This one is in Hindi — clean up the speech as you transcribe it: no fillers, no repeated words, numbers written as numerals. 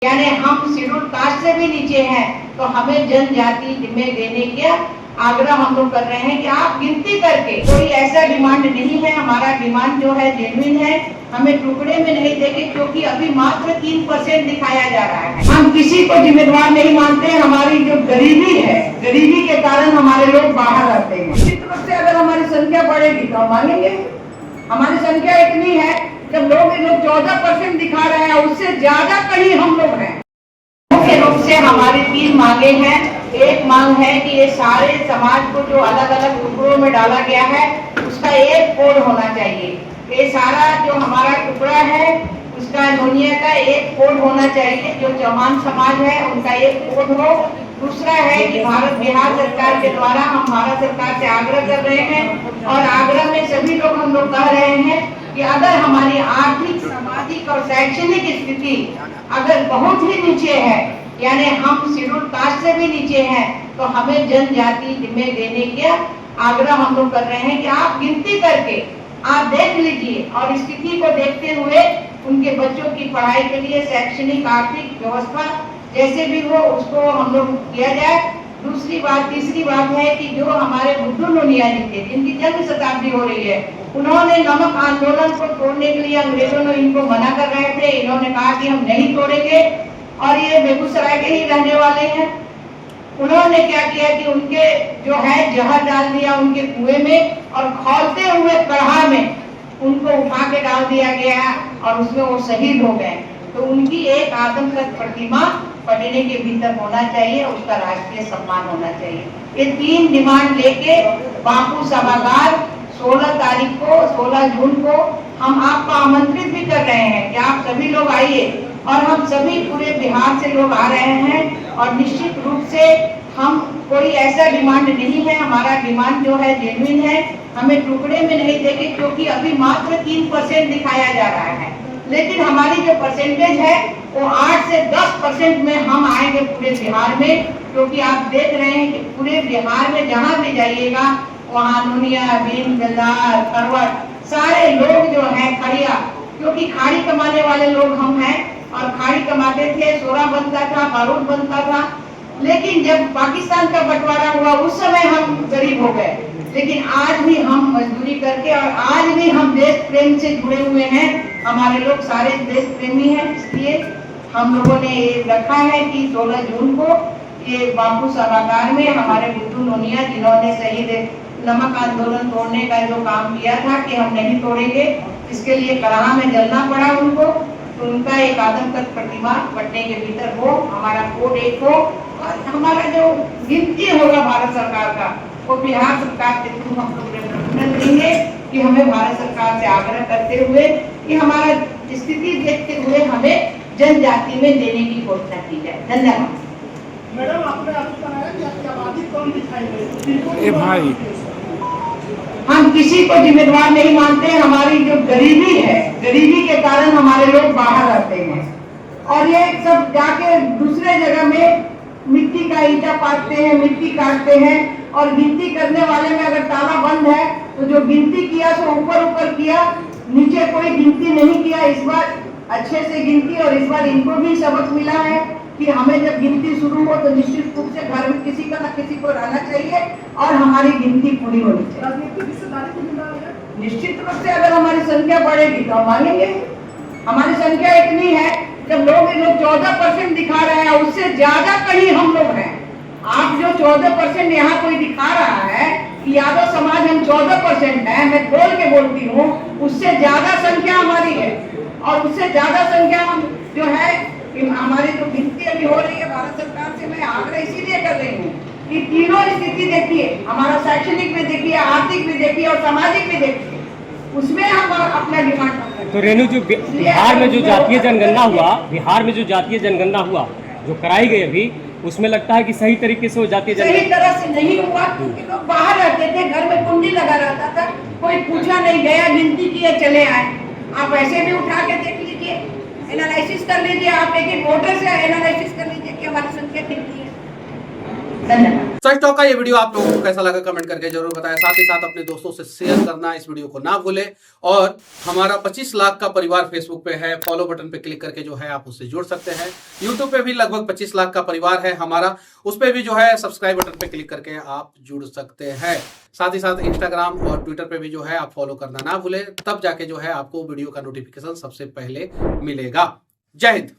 यानी हम शेड्यूल कास्ट से भी नीचे हैं, तो हमें जनजाति में देने का आग्रह हम लोग कर रहे हैं कि आप गिनती करके, कोई ऐसा डिमांड नहीं है, हमारा डिमांड जो है जेन्युइन है, हमें टुकड़े में नहीं देंगे, क्योंकि अभी मात्र 3% दिखाया जा रहा है। हम किसी को जिम्मेदार नहीं मानते। हमारी जो गरीबी है, गरीबी के कारण हमारे लोग बाहर रहते हैं। निश्चित रूप से अगर हमारी संख्या बढ़ेगी तो हम मांगेंगे। हमारी संख्या इतनी है, जब लोग 14% दिखा रहे हैं, उससे ज्यादा कहीं हम लोग हैं। मुख्य रूप से हमारी 3 मांगे हैं। एक मांग है कि ये सारे समाज को जो अलग अलग टुकड़ों में डाला गया है, उसका एक कोड होना चाहिए। ये सारा जो हमारा टुकड़ा है, उसका नोनिया का एक कोड होना चाहिए। जो चौहान समाज है, उनका एक कोड हो। दूसरा है कि भारत बिहार सरकार के द्वारा हम भारत सरकार से आग्रह कर रहे हैं, और आग्रह में सभी लोग हम लोग कह रहे हैं कि अगर हमारी आर्थिक, सामाजिक और शैक्षणिक स्थिति अगर बहुत ही नीचे है, यानी हम शेड्यूल कास्ट से भी नीचे हैं, तो हमें जनजाति में देने का आग्रह हम लोग कर रहे हैं कि आप गिनती करके आप देख लीजिए, और स्थिति को देखते हुए उनके बच्चों की पढ़ाई के लिए शैक्षणिक, आर्थिक व्यवस्था जैसे भी हो, उसको हम लोग किया जाए। दूसरी बात, तीसरी बात है कि जो हमारे बुद्धू नोनिया जी थे, जिनकी जन्म शताब्दी हो रही है, उन्होंने नमक आंदोलन को तोड़ने के लिए अंग्रेजों ने इनको मना कर रहे थे। इन्होंने कहा कि हम नहीं तोड़ेंगे, और ये बेगूसराय के ही रहने वाले हैं। उन्होंने क्या किया कि उनके जो है जहर डाल दिया उनके कुएं में, और खौलते हुए कढ़ा में उनको उठा के डाल दिया गया, और उसमें वो शहीद हो गए। तो उनकी एक आदमकद प्रतिमा पटने के भीतर होना चाहिए, उसका राष्ट्रीय सम्मान होना चाहिए। ये 3 डिमांड लेके बापू सभागार 16 तारीख को, 16 जून को हम आपको आमंत्रित भी कर रहे हैं कि आप सभी लोग आइए, और हम सभी पूरे बिहार से लोग आ रहे हैं। और निश्चित रूप से हम कोई ऐसा डिमांड नहीं है, हमारा डिमांड जो है जेन्युइन है, हमें टुकड़े में नहीं देंगे, क्योंकि अभी मात्र 3% दिखाया जा रहा है। लेकिन हमारी जो परसेंटेज है वो 8 से 10% में हम आएंगे पूरे बिहार में, क्योंकि आप देख रहे हैं कि पूरे बिहार में जहाँ भी जाइएगा, वहाँ नोनिया, भीम, बेलदार, करवट, सारे लोग जो है खड़िया, क्योंकि खाड़ी कमाने वाले लोग हम हैं, और खाड़ी कमाते थे, सोना बनता था, बारूद बनता था। लेकिन जब पाकिस्तान का बंटवारा हुआ, उस समय हम गरीब हो गए। लेकिन आज भी हम मजदूरी करके, और आज भी हम देश प्रेम से जुड़े हुए हैं। हमारे लोग सारे देश प्रेमी हैं, इसलिए हम लोगों ने ये रखा है कि 16 जून को ये बापू सभागार में हमारे बुद्धू नोनिया, जिन्होंने शहीद नमक आंदोलन तोड़ने का जो काम किया था कि हम नहीं तोड़ेंगे, इसके लिए कलहा में जलना पड़ा उनको, तो उनका एक आदमकद प्रतिमा पटने के भीतर हो, हमारा कोड एक हो, और हमारा जो गिनती होगा भारत सरकार का, वो बिहार सरकार के थ्रू हम लोग रिप्रेजेंटेशन देंगे कि हमें भारत सरकार से आग्रह करते हुए कि हमारा स्थिति देखते हुए हमें जनजाति में देने की घोषणा की जाए। धन्यवाद। मैडम, आपने बताया कि आपकी आबादी कम दिखाई दे। ए भाई, हम किसी को जिम्मेदार नहीं मानते। हमारी जो गरीबी है, गरीबी के कारण हमारे लोग बाहर रहते हैं, और ये सब जाके दूसरे जगह में मिट्टी का ईंटा पाटते हैं, मिट्टी काटते हैं, और गिनती करने वाले में अगर ताला बंद है, तो जो गिनती किया सो ऊपर ऊपर किया, नीचे कोई गिनती नहीं किया। इस बार अच्छे से गिनती, और इस बार इनको भी सबक मिला है कि हमें जब गिनती शुरू हो तो निश्चित रूप से घर में किसी का ना किसी को रहना चाहिए, और हमारी गिनती पूरी होनी चाहिए। निश्चित रूप से अगर हमारी संख्या बढ़ेगी तो हम मांगेंगे। हमारी संख्या इतनी है, जब लोग 14% दिखा रहे हैं, उससे ज्यादा कहीं हम लोग हैं। आप जो 14% यहाँ कोई दिखा रहा है कि यादव समाज हम 14% है, मैं खोल के बोलती हूँ, उससे ज्यादा संख्या हमारी है। और उससे ज्यादा संख्या हम जो है, हमारी जो गिनती अभी हो रही है भारत सरकार से, मैं आग्रह इसीलिए कर रही हूँ कि तीनों स्थिति देखिए, हमारा शैक्षणिक भी देखिए, आर्थिक भी देखिए, और सामाजिक भी देखिए, उसमें हम अपना डिमांड करते हैं। तो रेणु, जो बिहार में जो जातीय जनगणना हुआ, बिहार में जो जातीय जनगणना हुआ जो कराई गई अभी, उसमें लगता है कि सही तरीके से वो जातीय सही तरह से नहीं हुआ, क्योंकि लोग बाहर रहते थे, घर में कुंडी लगा रहता था, कोई पूछा नहीं, गया, गिनती किए, चले आए। आप ऐसे भी उठा के देख लीजिए, एनालिसिस कर लीजिए, आप एक वोटर से एनालिसिस कर लीजिए कि हमारी संख्या कितनी है। धन्यवाद। सच टॉक का ये वीडियो आप लोगों को कैसा लगा कमेंट करके जरूर बताएं। साथ ही साथ अपने दोस्तों से शेयर करना इस वीडियो को ना भूलें। और हमारा 25 लाख का परिवार फेसबुक पे है, फॉलो बटन पे क्लिक करके जो है आप उससे जुड़ सकते हैं। यूट्यूब पे भी लगभग 25 लाख का परिवार है हमारा, उस पे भी जो है सब्सक्राइब बटन पे क्लिक करके आप जुड़ सकते हैं। साथ ही साथ इंस्टाग्राम और ट्विटर पे भी जो है आप फॉलो करना ना भूलें, तब जाके जो है आपको वीडियो का नोटिफिकेशन सबसे पहले मिलेगा। जय हिंद।